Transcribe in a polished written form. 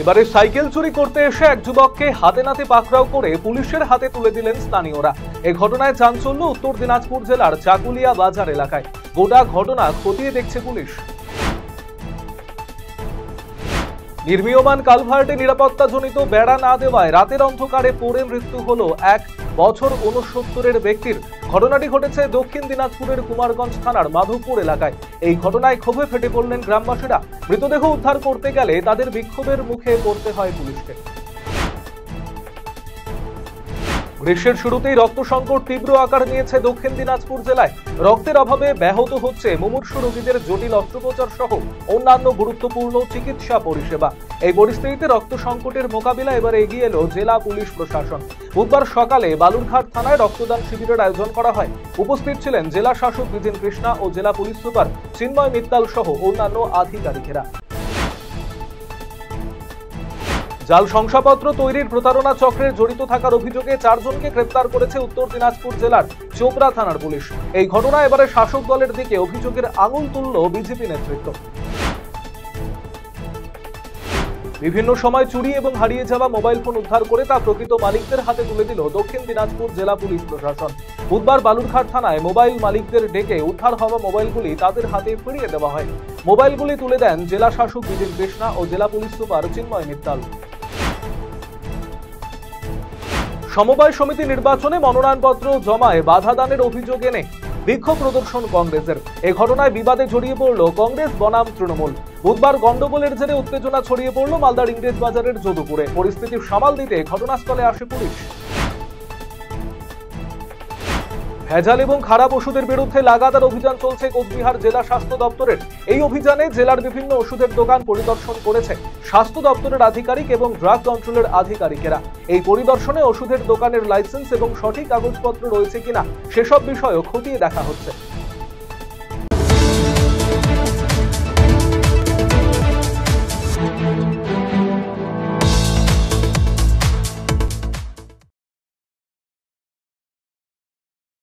এবারে সাইকেল চুরি করতে এসে এক যুবককে হাতে নাতে পাকড়াও করে পুলিশের হাতে তুলে দিলেন স্থানীয়রা। এই ঘটনায় চাঞ্চল্য উত্তর দিনাজপুর জেলার চাকুলিয়া বাজার এলাকায়। গোটা ঘটনা খতিয়ে দেখছে পুলিশ। নির্মীয়মান কালভার্টে নিরাপত্তাজনিত বেড়া না দেওয়ায় রাতের অন্ধকারে পড়ে মৃত্যু হলো 1 বছর 69 ব্যক্তির। ঘটনাটি ঘটেছে দক্ষিণ দিনাজপুরের কুমারগঞ্জ থানার মাধবপুর এলাকায়। এই ঘটনায় ক্ষোভে ফেটে পড়লেন গ্রামবাসীরা। মৃতদেহ উদ্ধার করতে গেলে তাদের বিক্ষোভের মুখে পড়তে হয় পুলিশকে। গ্রীষ্মের শুরুতেই রক্ত সংকট তীব্র আকার নিয়েছে দক্ষিণ দিনাজপুর জেলায়। রক্তের অভাবে ব্যাহত হচ্ছে মুমূর্ষু রোগীদের জটিল অস্ত্রোপচার সহ অন্যান্য গুরুত্বপূর্ণ চিকিৎসা পরিষেবা। এই পরিস্থিতিতে রক্ত সংকটের মোকাবিলা এবারে এগিয়ে এলো জেলা পুলিশ প্রশাসন। বুধবার সকালে বালুরঘাট থানায় রক্তদান শিবিরের আয়োজন করা হয়। উপস্থিত ছিলেন জেলা শাসক বিজিন কৃষ্ণা ও জেলা পুলিশ সুপার চিন্ময় মিত্তাল সহ অন্যান্য আধিকারিকেরা। জাল শংসাপত্র তৈরির প্রতারণা চক্রে জড়িত থাকার অভিযোগে 4 জনকে গ্রেপ্তার করেছে উত্তর দিনাজপুর জেলার চোপড়া থানার পুলিশ। এই ঘটনায় এবারে শাসক দলের দিকে অভিযোগের আঙুল তুলল বিজেপি নেতৃত্ব। বিভিন্ন সময় চুরি এবং হারিয়ে যাওয়া মোবাইল ফোন উদ্ধার করে তা প্রকৃত মালিকদের হাতে তুলে দিল দক্ষিণ দিনাজপুর জেলা পুলিশ প্রশাসন। বুধবার বালুরঘাট থানায় মোবাইল মালিকদের ডেকে উদ্ধার হওয়া মোবাইলগুলি তাদের হাতে ফিরিয়ে দেওয়া হয়। মোবাইলগুলি তুলে দেন জেলা শাসক বিজিন কৃষ্ণা ও জেলা পুলিশ সুপার চিন্ময় মিত্তাল। সমবায় সমিতি নির্বাচনে মনোনয়নপত্র জমায় বাধা দানের অভিযোগ এনে বিক্ষোভ প্রদর্শন কংগ্রেসের। এই ঘটনায় বিবাদে জড়িয়ে পড়ল কংগ্রেস বনাম তৃণমূল। বুধবার গন্ডগোলের জেরে উত্তেজনা ছড়িয়ে পড়ল মালদার ইংরেজ বাজারের যদুপুরে। পরিস্থিতি সামাল দিতে ঘটনাস্থলে আসে পুলিশ। ভেজাল এবং খারাপ ওষুধের বিরুদ্ধে লাগাতার অভিযান চলছে কোচবিহার জেলা স্বাস্থ্য দপ্তরের। এই অভিযানে জেলার বিভিন্ন ওষুধের দোকান পরিদর্শন করেছে স্বাস্থ্য দপ্তরের আধিকারিক এবং ড্রাগ কন্ট্রোলের আধিকারিকেরা। এই পরিদর্শনে ওষুধের দোকানের লাইসেন্স এবং সঠিক কাগজপত্র রয়েছে কিনা সেসব বিষয়ও খতিয়ে দেখা হচ্ছে।